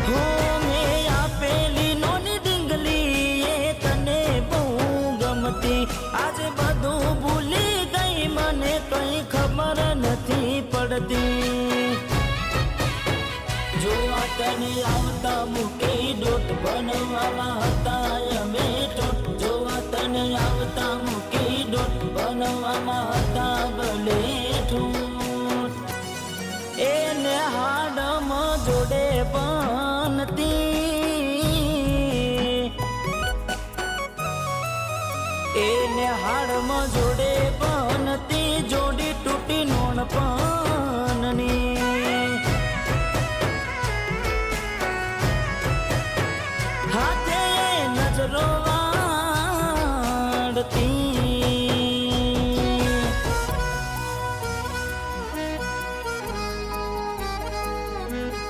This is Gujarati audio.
હો મેં આપેલી નોની ડીંગલી એ તને બહુ ગમતી, આજે બધું ભૂલી ગઈ, મને કઈ ખબર નથી પડતી. જોવા તને આવતા મૂકી ડોટ, ભણવામાં હતા અમે ઠોઠ. જોવા તને આવતા મૂકી ડોટ, ભણવામાં હતા ભલે ઠોઠ. એને હાડમાં જોડે પણ